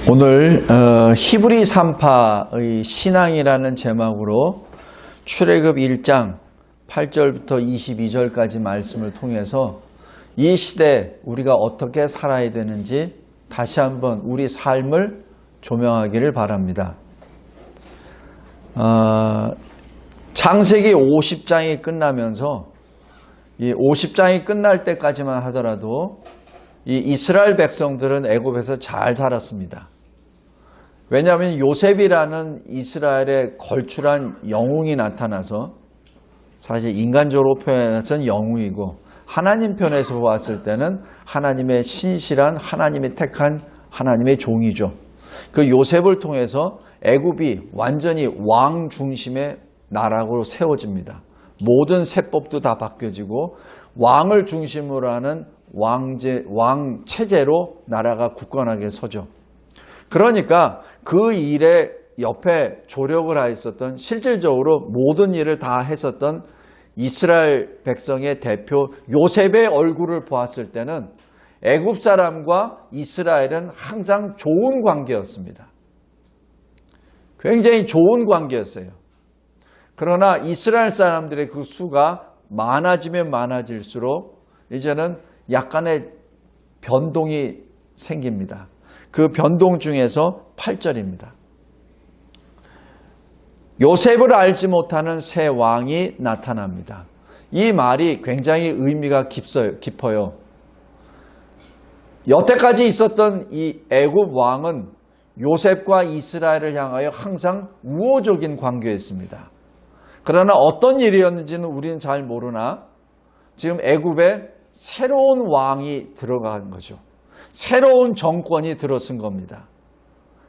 오늘 히브리 산파의 신앙이라는 제목으로 출애굽 1장 8절부터 22절까지 말씀을 통해서 이 시대 우리가 어떻게 살아야 되는지 다시 한번 우리 삶을 조명하기를 바랍니다. 창세기 50장이 끝나면서 이 50장이 끝날 때까지만 하더라도 이 이스라엘 백성들은 애굽에서 잘 살았습니다. 왜냐하면 요셉이라는 이스라엘의 걸출한 영웅이 나타나서 사실 인간적으로 표현해서는 영웅이고 하나님 편에서 보았을 때는 하나님의 신실한 하나님이 택한 하나님의 종이죠. 그 요셉을 통해서 애굽이 완전히 왕 중심의 나라로 세워집니다. 모든 세법도 다 바뀌어지고 왕을 중심으로 하는 왕 체제로 나라가 굳건하게 서죠. 그러니까 그 일에 옆에 조력을 하였었던 실질적으로 모든 일을 다 했었던 이스라엘 백성의 대표 요셉의 얼굴을 보았을 때는 애굽 사람과 이스라엘은 항상 좋은 관계였습니다. 굉장히 좋은 관계였어요. 그러나 이스라엘 사람들의 그 수가 많아지면 많아질수록 이제는 약간의 변동이 생깁니다. 그 변동 중에서 8절입니다. 요셉을 알지 못하는 새 왕이 나타납니다. 이 말이 굉장히 의미가 깊어요. 여태까지 있었던 이 애굽 왕은 요셉과 이스라엘을 향하여 항상 우호적인 관계였습니다. 그러나 어떤 일이었는지는 우리는 잘 모르나 지금 애굽에 새로운 왕이 들어간 거죠. 새로운 정권이 들어선 겁니다.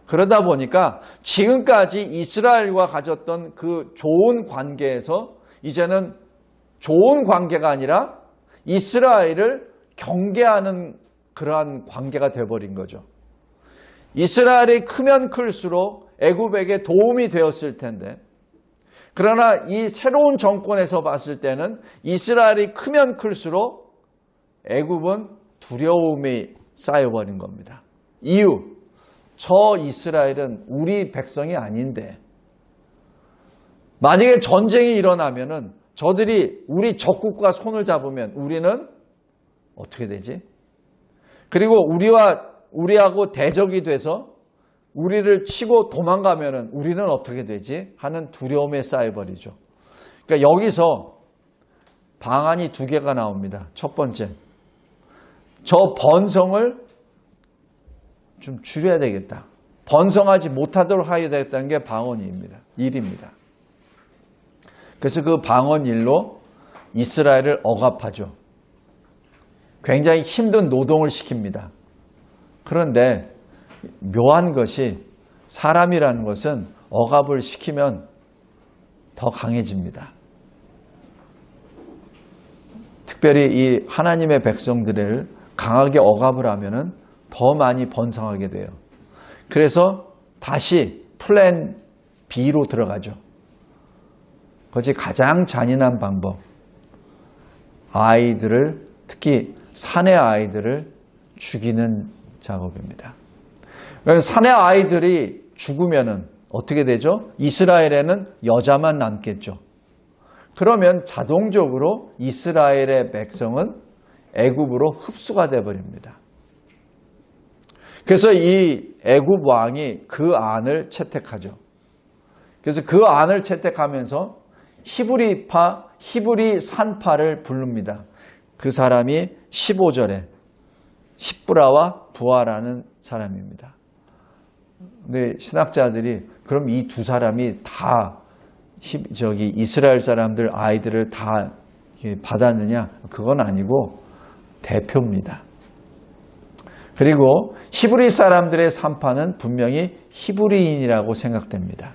그러다 보니까 지금까지 이스라엘과 가졌던 그 좋은 관계에서 이제는 좋은 관계가 아니라 이스라엘을 경계하는 그러한 관계가 되어버린 거죠. 이스라엘이 크면 클수록 애굽에게 도움이 되었을 텐데 그러나 이 새로운 정권에서 봤을 때는 이스라엘이 크면 클수록 애굽은 두려움이 쌓여버린 겁니다. 이유, 저 이스라엘은 우리 백성이 아닌데 만약에 전쟁이 일어나면은 저들이 우리 적국과 손을 잡으면 우리는 어떻게 되지? 그리고 우리하고 대적이 돼서 우리를 치고 도망가면은 우리는 어떻게 되지? 하는 두려움에 쌓여버리죠. 그러니까 여기서 방안이 두 개가 나옵니다. 첫 번째, 저 번성을 좀 줄여야 되겠다. 번성하지 못하도록 해야 되겠다는 게 방언입니다. 일입니다. 그래서 그 방언 일로 이스라엘을 억압하죠. 굉장히 힘든 노동을 시킵니다. 그런데 묘한 것이 사람이라는 것은 억압을 시키면 더 강해집니다. 특별히 이 하나님의 백성들을 강하게 억압을 하면은 더 많이 번성하게 돼요. 그래서 다시 플랜 B로 들어가죠. 그것이 가장 잔인한 방법. 아이들을, 특히 사내 아이들을 죽이는 작업입니다. 사내 아이들이 죽으면은 어떻게 되죠? 이스라엘에는 여자만 남겠죠. 그러면 자동적으로 이스라엘의 백성은 애굽으로 흡수가 되어버립니다. 그래서 이 애굽 왕이 그 안을 채택하죠. 그래서 그 안을 채택하면서 히브리 산파를 부릅니다. 그 사람이 15절에 십브라와 부하라는 사람입니다. 근데 신학자들이 그럼 이 두 사람이 다 이스라엘 사람들 아이들을 다 받았느냐? 그건 아니고 대표입니다. 그리고 히브리 사람들의 산파는 분명히 히브리인이라고 생각됩니다.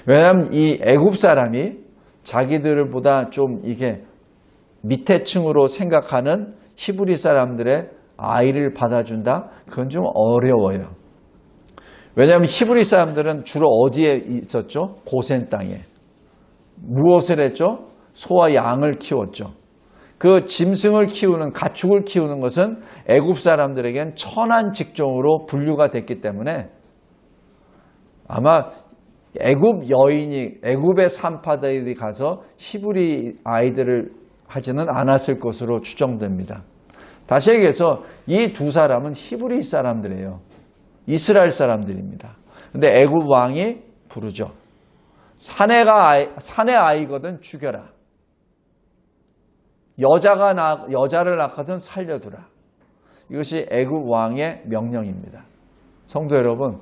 왜냐하면 이 애굽 사람이 자기들보다 좀 이게 밑에 층으로 생각하는 히브리 사람들의 아이를 받아준다? 그건 좀 어려워요. 왜냐하면 히브리 사람들은 주로 어디에 있었죠? 고센 땅에. 무엇을 했죠? 소와 양을 키웠죠. 그 짐승을 키우는, 가축을 키우는 것은 애굽 사람들에겐 천한 직종으로 분류가 됐기 때문에 아마 애굽 여인이, 애굽의 산파들이 가서 히브리 아이들을 하지는 않았을 것으로 추정됩니다. 다시 얘기해서 이 두 사람은 히브리 사람들이에요. 이스라엘 사람들입니다. 근데 애굽 왕이 부르죠. 사내 아이거든 죽여라. 여자를 낳거든 살려두라. 이것이 애굽 왕의 명령입니다. 성도 여러분,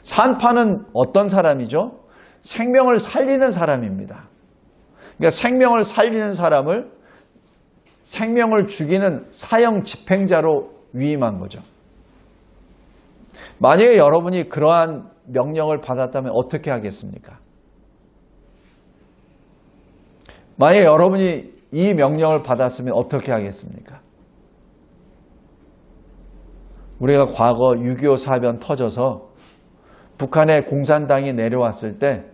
산파는 어떤 사람이죠? 생명을 살리는 사람입니다. 그러니까 생명을 살리는 사람을 생명을 죽이는 사형 집행자로 위임한 거죠. 만약에 여러분이 그러한 명령을 받았다면 어떻게 하겠습니까? 만약에 여러분이 이 명령을 받았으면 어떻게 하겠습니까? 우리가 과거 6.25 사변 터져서 북한에 공산당이 내려왔을 때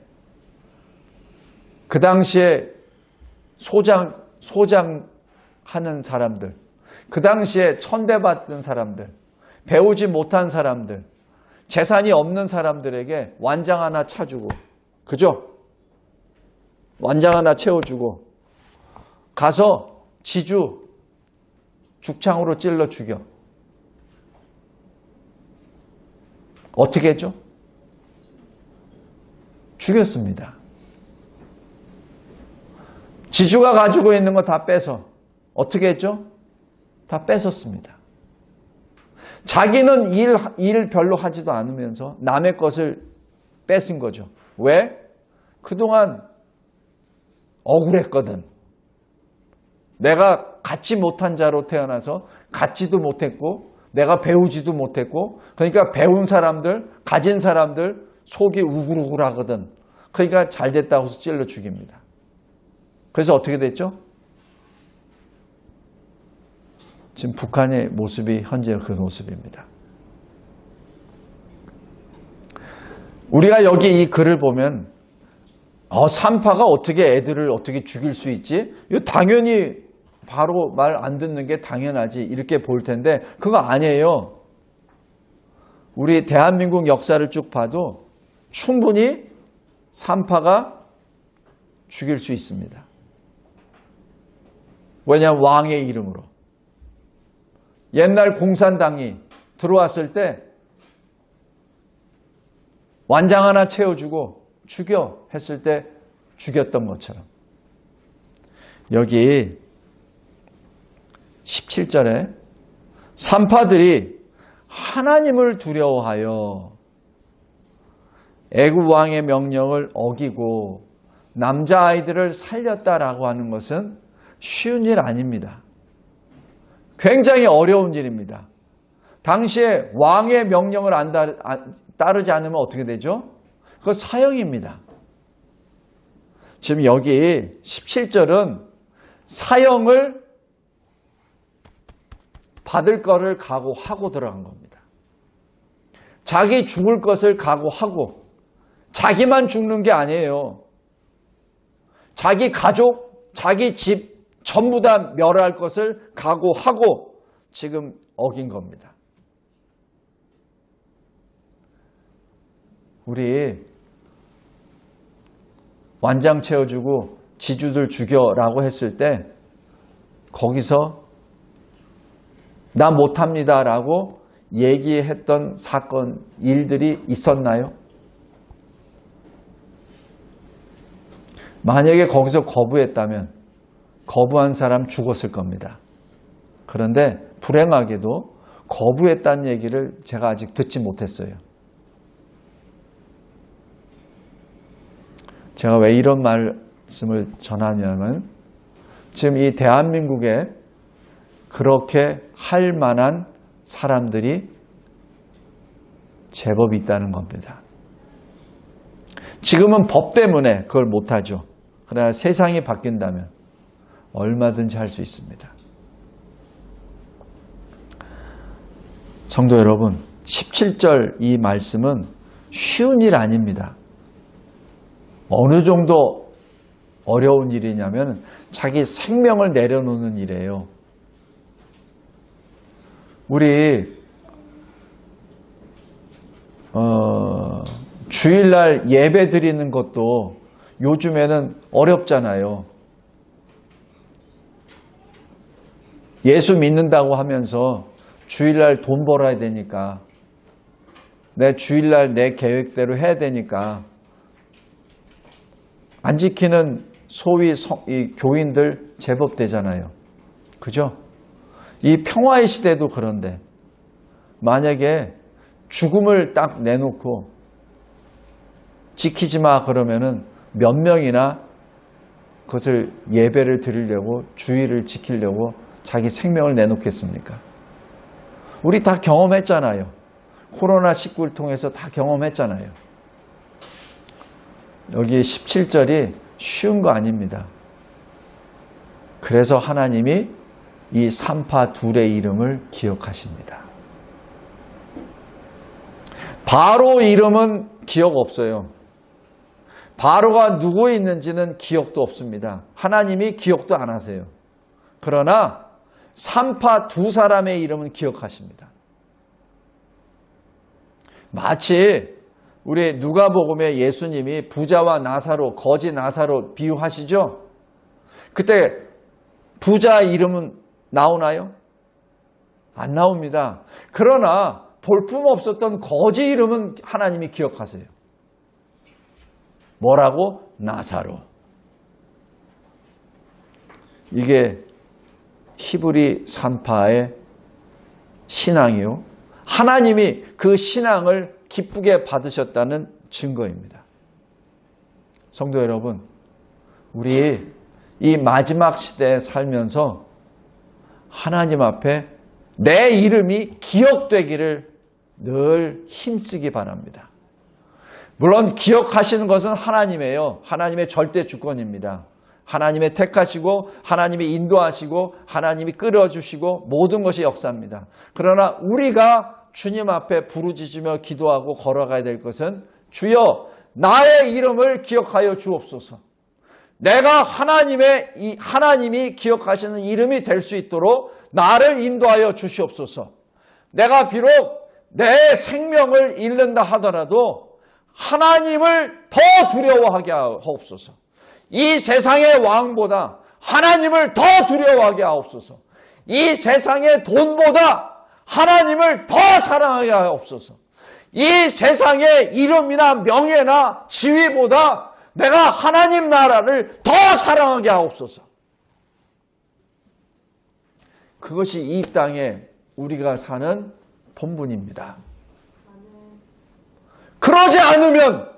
그 당시에 소장하는 사람들, 그 당시에 천대받는 사람들, 배우지 못한 사람들, 재산이 없는 사람들에게 완장 하나 차주고, 그죠? 완장 하나 채워주고 가서 지주 죽창으로 찔러 죽여. 어떻게 했죠? 죽였습니다. 지주가 가지고 있는 거 다 빼서 어떻게 했죠? 다 뺏었습니다. 자기는 일 별로 하지도 않으면서 남의 것을 뺏은 거죠. 왜? 그동안 억울했거든. 내가 갖지 못한 자로 태어나서 갖지도 못했고 내가 배우지도 못했고, 그러니까 배운 사람들, 가진 사람들 속이 우글우글하거든. 그러니까 잘 됐다고 해서 찔러 죽입니다. 그래서 어떻게 됐죠? 지금 북한의 모습이 현재 그 모습입니다. 우리가 여기 이 글을 보면 산파가 어떻게 애들을 어떻게 죽일 수 있지? 이거 당연히 바로 말 안 듣는 게 당연하지 이렇게 볼 텐데 그거 아니에요. 우리 대한민국 역사를 쭉 봐도 충분히 산파가 죽일 수 있습니다. 왜냐하면 왕의 이름으로. 옛날 공산당이 들어왔을 때 완장 하나 채워주고 죽여 했을 때 죽였던 것처럼 여기 17절에 산파들이 하나님을 두려워하여 애굽 왕의 명령을 어기고 남자아이들을 살렸다라고 하는 것은 쉬운 일 아닙니다. 굉장히 어려운 일입니다. 당시에 왕의 명령을 따르지 않으면 어떻게 되죠? 그거 사형입니다. 지금 여기 17절은 사형을 받을 거를 각오하고 들어간 겁니다. 자기 죽을 것을 각오하고 자기만 죽는 게 아니에요. 자기 가족, 자기 집 전부 다 멸할 것을 각오하고 지금 어긴 겁니다. 우리 완장 채워주고 지주들 죽여라고 했을 때 거기서 나 못합니다 라고 얘기했던 사건, 일들이 있었나요? 만약에 거기서 거부했다면 거부한 사람 죽었을 겁니다. 그런데 불행하게도 거부했다는 얘기를 제가 아직 듣지 못했어요. 제가 왜 이런 말씀을 전하냐면 지금 이 대한민국에 그렇게 할 만한 사람들이 제법 있다는 겁니다. 지금은 법 때문에 그걸 못하죠. 그러나 세상이 바뀐다면 얼마든지 할 수 있습니다. 성도 여러분, 17절 이 말씀은 쉬운 일 아닙니다. 어느 정도 어려운 일이냐면 자기 생명을 내려놓는 일이에요. 우리 주일날 예배 드리는 것도 요즘에는 어렵잖아요. 예수 믿는다고 하면서 주일날 돈 벌어야 되니까, 내 주일날 내 계획대로 해야 되니까 안 지키는 소위 이 교인들 제법 되잖아요. 그죠? 이 평화의 시대도 그런데 만약에 죽음을 딱 내놓고 지키지 마 그러면은 몇 명이나 그것을 예배를 드리려고 주의를 지키려고 자기 생명을 내놓겠습니까? 우리 다 경험했잖아요. 코로나19를 통해서 다 경험했잖아요. 여기 17절이 쉬운 거 아닙니다. 그래서 하나님이 이 산파 둘의 이름을 기억하십니다. 바로 이름은 기억 없어요. 바로가 누구 있는지는 기억도 없습니다. 하나님이 기억도 안 하세요. 그러나 산파 두 사람의 이름은 기억하십니다. 마치 우리 누가복음에 예수님이 부자와 나사로, 거지 나사로 비유하시죠? 그때 부자 이름은 나오나요? 안 나옵니다. 그러나 볼품없었던 거지 이름은 하나님이 기억하세요. 뭐라고? 나사로. 이게 히브리 산파의 신앙이요. 하나님이 그 신앙을 기쁘게 받으셨다는 증거입니다. 성도 여러분, 우리 이 마지막 시대에 살면서 하나님 앞에 내 이름이 기억되기를 늘 힘쓰기 바랍니다. 물론 기억하시는 것은 하나님이에요. 하나님의 절대 주권입니다. 하나님의 택하시고 하나님이 인도하시고 하나님이 끌어주시고 모든 것이 역사입니다. 그러나 우리가 주님 앞에 부르짖으며 기도하고 걸어가야 될 것은 주여 나의 이름을 기억하여 주옵소서. 내가 하나님이 기억하시는 이름이 될 수 있도록 나를 인도하여 주시옵소서. 내가 비록 내 생명을 잃는다 하더라도 하나님을 더 두려워하게 하옵소서. 이 세상의 왕보다 하나님을 더 두려워하게 하옵소서. 이 세상의 돈보다 하나님을 더 사랑하게 하옵소서. 이 세상의 이름이나 명예나 지위보다 내가 하나님 나라를 더 사랑하게 하옵소서. 그것이 이 땅에 우리가 사는 본분입니다. 그러지 않으면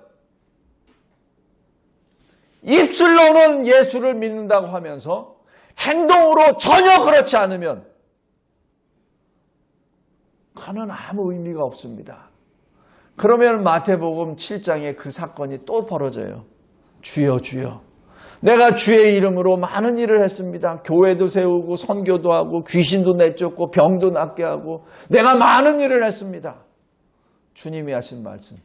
입술로는 예수를 믿는다고 하면서 행동으로 전혀 그렇지 않으면 그는 아무 의미가 없습니다. 그러면 마태복음 7장에 그 사건이 또 벌어져요. 주여 주여 내가 주의 이름으로 많은 일을 했습니다. 교회도 세우고 선교도 하고 귀신도 내쫓고 병도 낫게 하고 내가 많은 일을 했습니다. 주님이 하신 말씀,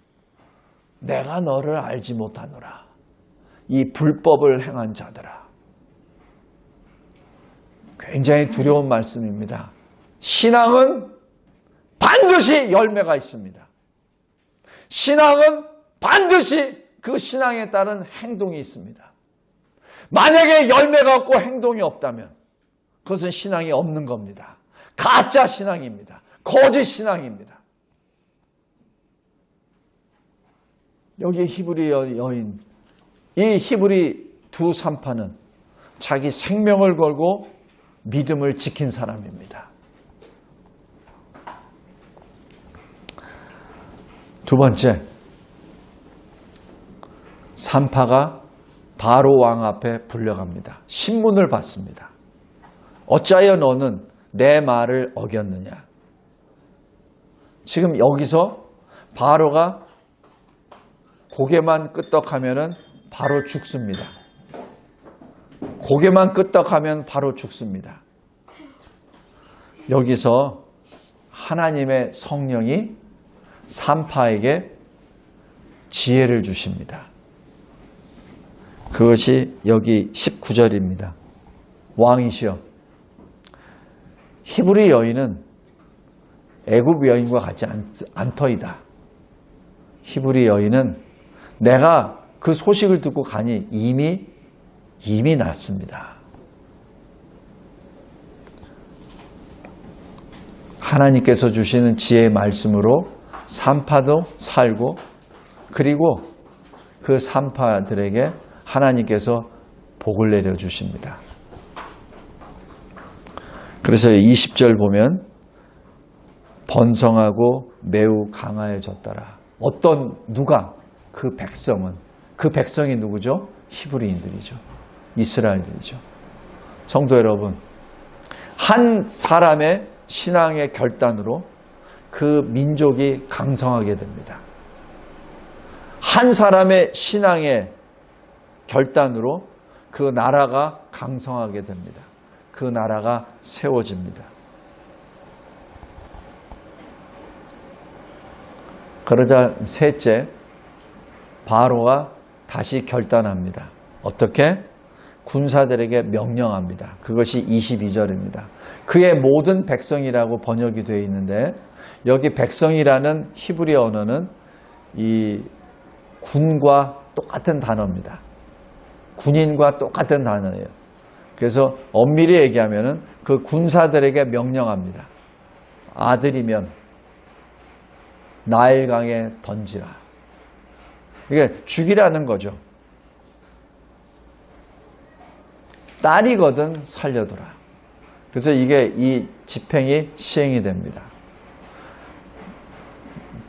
내가 너를 알지 못하노라. 이 불법을 행한 자들아. 굉장히 두려운 말씀입니다. 신앙은 반드시 열매가 있습니다. 신앙은 반드시 그 신앙에 따른 행동이 있습니다. 만약에 열매가 없고 행동이 없다면 그것은 신앙이 없는 겁니다. 가짜 신앙입니다. 거짓 신앙입니다. 여기 히브리 여인, 이 히브리 두 산파는 자기 생명을 걸고 믿음을 지킨 사람입니다. 두 번째, 산파가 바로 왕 앞에 불려갑니다. 신문을 받습니다. 어찌하여 너는 내 말을 어겼느냐. 지금 여기서 바로가 고개만 끄덕하면 바로 죽습니다. 고개만 끄덕하면 바로 죽습니다. 여기서 하나님의 성령이 산파에게 지혜를 주십니다. 그것이 여기 19절입니다. 왕이시여, 히브리 여인은 애굽 여인과 같지 않더이다. 히브리 여인은 내가 그 소식을 듣고 가니 이미 났습니다. 하나님께서 주시는 지혜의 말씀으로 산파도 살고, 그리고 그 산파들에게 하나님께서 복을 내려주십니다. 그래서 20절 보면 번성하고 매우 강하여졌더라. 누가? 그 백성은. 그 백성이 누구죠? 히브리인들이죠. 이스라엘들이죠. 성도 여러분, 한 사람의 신앙의 결단으로 그 민족이 강성하게 됩니다. 한 사람의 신앙의 결단으로 그 나라가 강성하게 됩니다. 그 나라가 세워집니다. 그러자 셋째, 바로가 다시 결단합니다. 어떻게? 군사들에게 명령합니다. 그것이 22절입니다. 그의 모든 백성이라고 번역이 되어 있는데, 여기 백성이라는 히브리 언어는 이 군과 똑같은 단어입니다. 군인과 똑같은 단어예요. 그래서 엄밀히 얘기하면은 그 군사들에게 명령합니다. 아들이면 나일강에 던지라. 이게 죽이라는 거죠. 딸이거든 살려두라. 그래서 이 집행이 시행이 됩니다.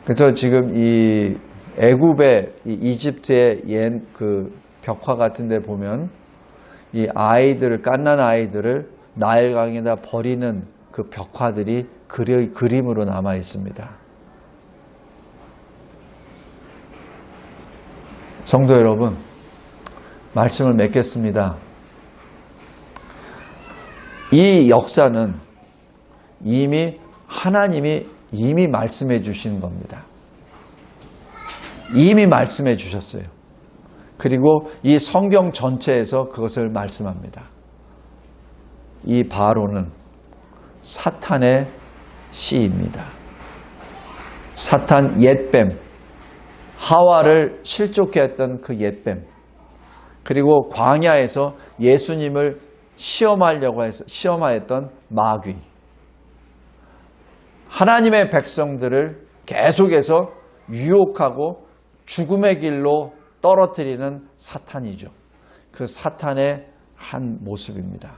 그래서 지금 이 애굽의 이집트의 그 벽화 같은 데 보면 이 갓난 아이들을 나일강에다 버리는 그 벽화들이 그림으로 남아 있습니다. 성도 여러분, 말씀을 맺겠습니다. 이 역사는 하나님이 이미 말씀해 주신 겁니다. 이미 말씀해 주셨어요. 그리고 이 성경 전체에서 그것을 말씀합니다. 이 바로는 사탄의 씨입니다. 사탄 옛뱀, 하와를 실족해 했던 그 옛뱀, 그리고 광야에서 예수님을 시험하였던 마귀, 하나님의 백성들을 계속해서 유혹하고 죽음의 길로 떨어뜨리는 사탄이죠. 그 사탄의 한 모습입니다.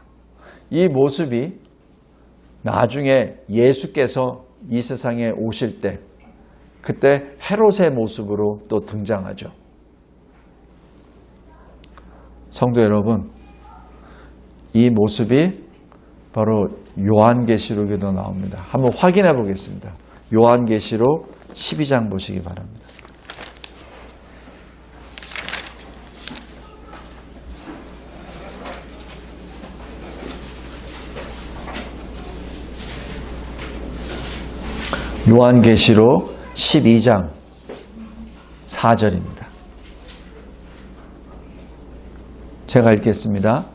이 모습이 나중에 예수께서 이 세상에 오실 때, 그때 헤롯의 모습으로 또 등장하죠. 성도 여러분, 이 모습이 바로 요한계시록에도 나옵니다. 한번 확인해 보겠습니다. 요한계시록 12장 보시기 바랍니다. 요한계시록 12장 4절입니다. 제가 읽겠습니다.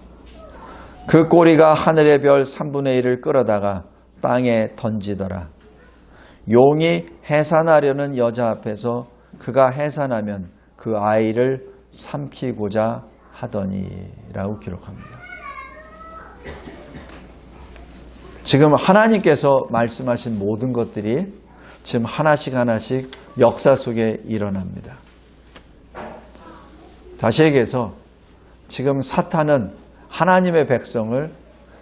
그 꼬리가 하늘의 별 3분의 1을 끌어다가 땅에 던지더라. 용이 해산하려는 여자 앞에서 그가 해산하면 그 아이를 삼키고자 하더니라고 기록합니다. 지금 하나님께서 말씀하신 모든 것들이 지금 하나씩 역사 속에 일어납니다. 다시 얘기해서 지금 사탄은 하나님의 백성을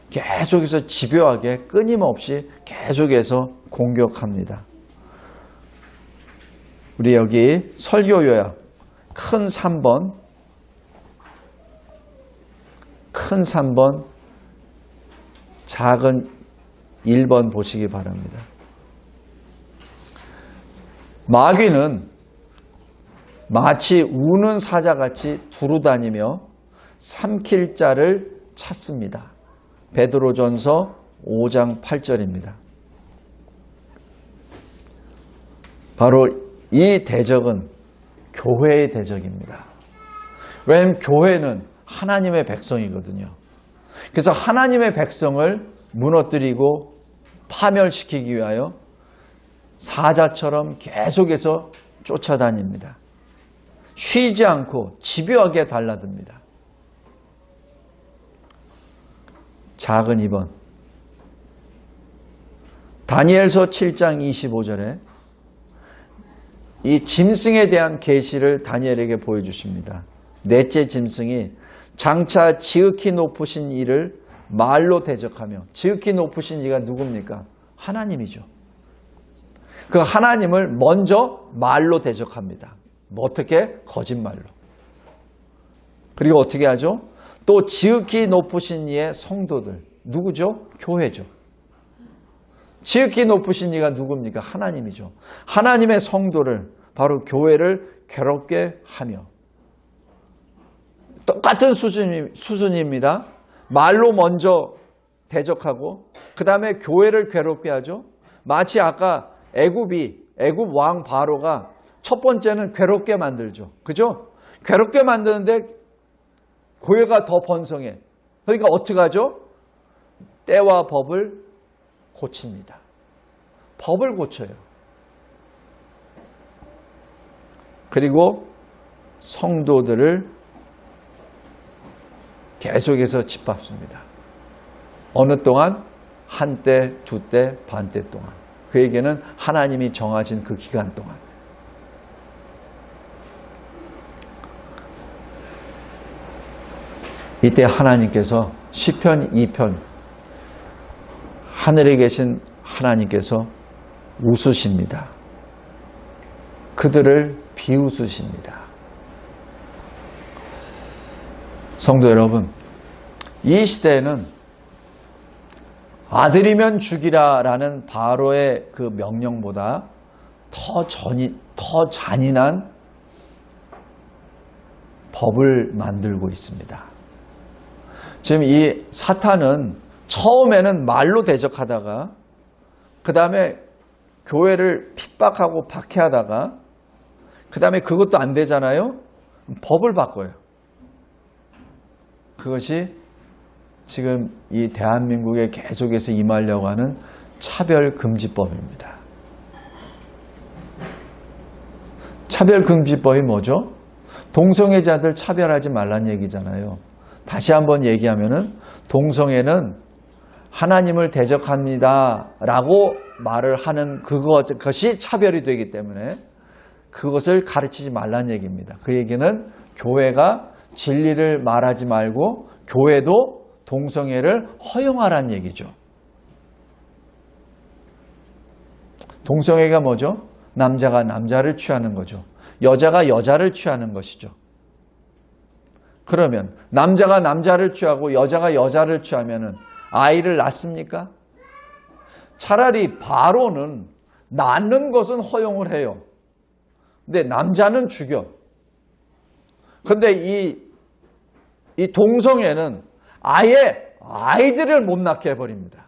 계속해서 집요하게 끊임없이 계속해서 공격합니다. 우리 여기 설교 요약 큰 3번, 작은 1번 보시기 바랍니다. 마귀는 마치 우는 사자같이 두루다니며 삼킬 자를 찾습니다. 베드로전서 5장 8절입니다. 바로 이 대적은 교회의 대적입니다. 왜냐하면 교회는 하나님의 백성이거든요. 그래서 하나님의 백성을 무너뜨리고 파멸시키기 위하여 사자처럼 계속해서 쫓아다닙니다. 쉬지 않고 집요하게 달라듭니다. 작은 2번. 다니엘서 7장 25절에 이 짐승에 대한 계시를 다니엘에게 보여주십니다. 넷째 짐승이 장차 지극히 높으신 이를 말로 대적하며, 지극히 높으신 이가 누굽니까? 하나님이죠. 그 하나님을 먼저 말로 대적합니다. 뭐 어떻게? 거짓말로. 그리고 어떻게 하죠? 또 지극히 높으신 이의 성도들. 누구죠? 교회죠. 지극히 높으신 이가 누굽니까? 하나님이죠. 하나님의 성도를, 바로 교회를 괴롭게 하며, 똑같은 수준입니다. 말로 먼저 대적하고 그 다음에 교회를 괴롭게 하죠. 마치 아까 애굽 왕 바로가 첫 번째는 괴롭게 만들죠. 그죠? 괴롭게 만드는데 교회가 더 번성해. 그러니까 어떻게 하죠? 때와 법을 고칩니다. 법을 고쳐요. 그리고 성도들을 계속해서 짓밟습니다. 어느 동안? 한때, 두때, 반때 동안. 그에게는 하나님이 정하신 그 기간 동안. 이때 하나님께서 시편 2편, 하늘에 계신 하나님께서 웃으십니다. 그들을 비웃으십니다. 성도 여러분, 이 시대에는 아들이면 죽이라라는 바로의 그 명령보다 더 잔인한 법을 만들고 있습니다. 지금 이 사탄은 처음에는 말로 대적하다가 그 다음에 교회를 핍박하고 박해하다가 그 다음에 그것도 안 되잖아요. 법을 바꿔요. 그것이 지금 이 대한민국에 계속해서 임하려고 하는 차별금지법입니다. 차별금지법이 뭐죠? 동성애자들 차별하지 말란 얘기잖아요. 다시 한번 얘기하면은 동성애는 하나님을 대적합니다 라고 말을 하는 그것이 차별이 되기 때문에 그것을 가르치지 말란 얘기입니다. 그 얘기는 교회가 진리를 말하지 말고 교회도 동성애를 허용하라는 얘기죠. 동성애가 뭐죠? 남자가 남자를 취하는 거죠. 여자가 여자를 취하는 것이죠. 그러면 남자가 남자를 취하고 여자가 여자를 취하면 아이를 낳습니까? 차라리 바로는 낳는 것은 허용을 해요. 근데 남자는 죽여. 근데 이 동성애는 아예 아이들을 못 낳게 해버립니다.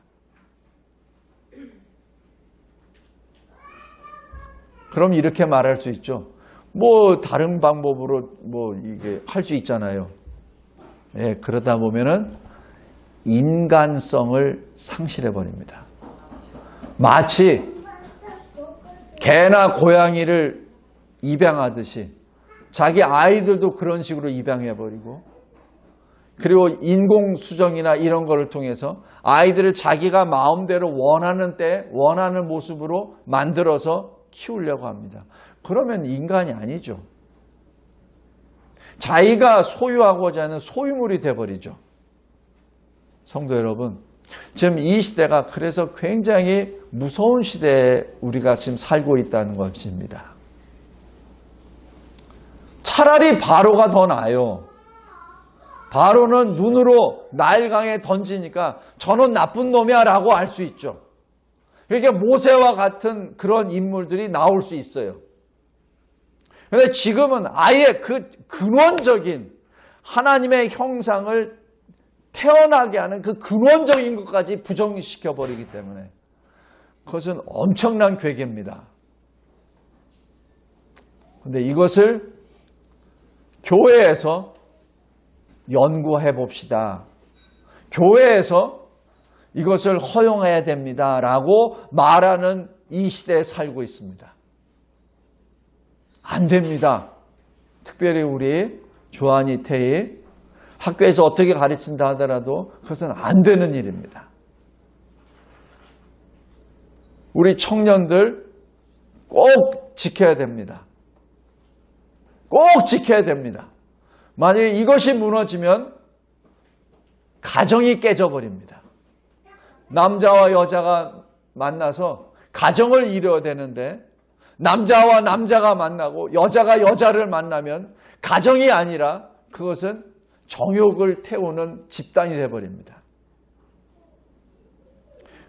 그럼 이렇게 말할 수 있죠. 뭐 다른 방법으로 뭐 이게 할 수 있잖아요. 예, 그러다 보면은 인간성을 상실해 버립니다. 마치 개나 고양이를 입양하듯이 자기 아이들도 그런 식으로 입양해 버리고, 그리고 인공수정이나 이런 거를 통해서 아이들을 자기가 마음대로 원하는 때 원하는 모습으로 만들어서 키우려고 합니다. 그러면 인간이 아니죠. 자기가 소유하고자 하는 소유물이 돼버리죠. 성도 여러분, 지금 이 시대가 그래서 굉장히 무서운 시대에 우리가 지금 살고 있다는 것입니다. 차라리 바로가 더 나아요. 바로는 눈으로 나일강에 던지니까 저는 나쁜 놈이야 라고 알 수 있죠. 그러니까 모세와 같은 그런 인물들이 나올 수 있어요. 그런데 지금은 아예 그 근원적인 하나님의 형상을 태어나게 하는 그 근원적인 것까지 부정시켜버리기 때문에 그것은 엄청난 괴계입니다. 그런데 이것을 교회에서 연구해 봅시다. 교회에서 이것을 허용해야 됩니다 라고 말하는 이 시대에 살고 있습니다. 안 됩니다. 특별히 우리 주한이, 태희, 학교에서 어떻게 가르친다 하더라도 그것은 안 되는 일입니다. 우리 청년들 꼭 지켜야 됩니다. 꼭 지켜야 됩니다. 만약에 이것이 무너지면 가정이 깨져버립니다. 남자와 여자가 만나서 가정을 이뤄야 되는데 남자와 남자가 만나고 여자가 여자를 만나면 가정이 아니라 그것은 정욕을 태우는 집단이 되어버립니다.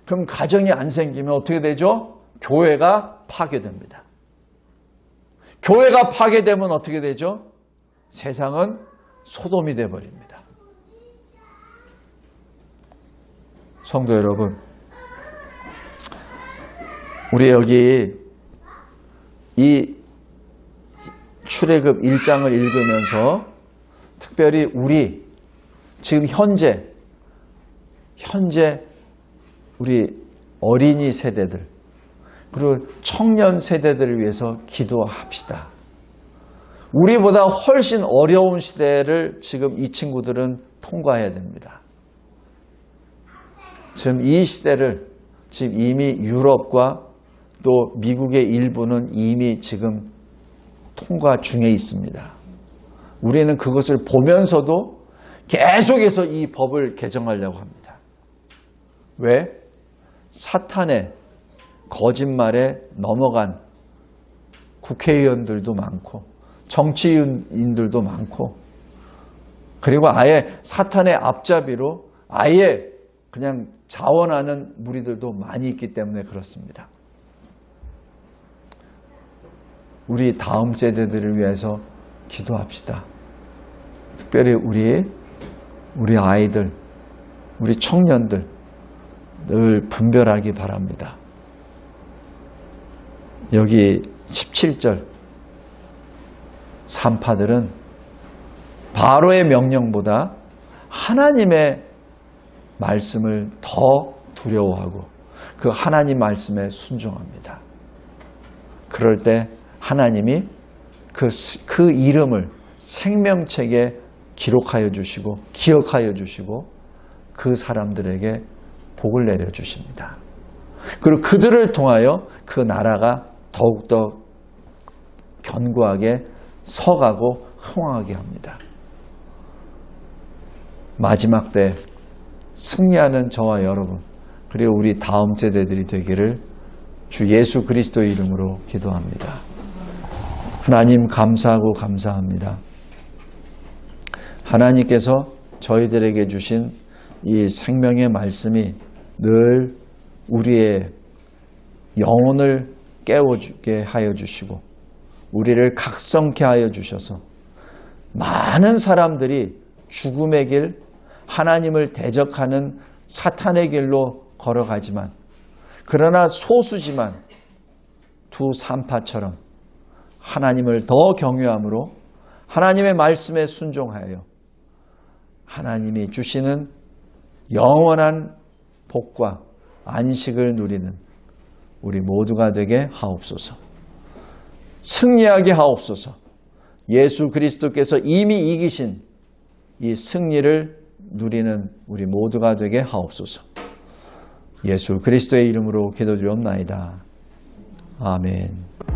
그럼 가정이 안 생기면 어떻게 되죠? 교회가 파괴됩니다. 교회가 파괴되면 어떻게 되죠? 세상은 소돔이 되어버립니다. 성도 여러분, 우리 여기 이 출애굽 1장을 읽으면서 특별히 우리 지금 현재 우리 어린이 세대들 그리고 청년 세대들을 위해서 기도합시다. 우리보다 훨씬 어려운 시대를 지금 이 친구들은 통과해야 됩니다. 지금 이 시대를 지금 이미 유럽과 또 미국의 일부는 이미 지금 통과 중에 있습니다. 우리는 그것을 보면서도 계속해서 이 법을 개정하려고 합니다. 왜? 사탄의 거짓말에 넘어간 국회의원들도 많고 정치인들도 많고 그리고 아예 사탄의 앞잡이로 아예 그냥 자원하는 무리들도 많이 있기 때문에 그렇습니다. 우리 다음 세대들을 위해서 기도합시다. 특별히 우리 아이들, 우리 청년들 늘 분별하기 바랍니다. 여기 17절 산파들은 바로의 명령보다 하나님의 말씀을 더 두려워하고 그 하나님 말씀에 순종합니다. 그럴 때 하나님이 그 이름을 생명책에 기록하여 주시고 기억하여 주시고 그 사람들에게 복을 내려 주십니다. 그리고 그들을 통하여 그 나라가 더욱더 견고하게 서가고 흥황하게 합니다. 마지막 때 승리하는 저와 여러분 그리고 우리 다음 세대들이 되기를 주 예수 그리스도의 이름으로 기도합니다. 하나님 감사하고 감사합니다. 하나님께서 저희들에게 주신 이 생명의 말씀이 늘 우리의 영혼을 깨워주게 하여 주시고 우리를 각성케 하여 주셔서 많은 사람들이 죽음의 길, 하나님을 대적하는 사탄의 길로 걸어가지만 그러나 소수지만 두 산파처럼 하나님을 더 경외함으로 하나님의 말씀에 순종하여 하나님이 주시는 영원한 복과 안식을 누리는 우리 모두가 되게 하옵소서. 승리하게 하옵소서. 예수 그리스도께서 이미 이기신 이 승리를 누리는 우리 모두가 되게 하옵소서. 예수 그리스도의 이름으로 기도드리옵나이다. 아멘.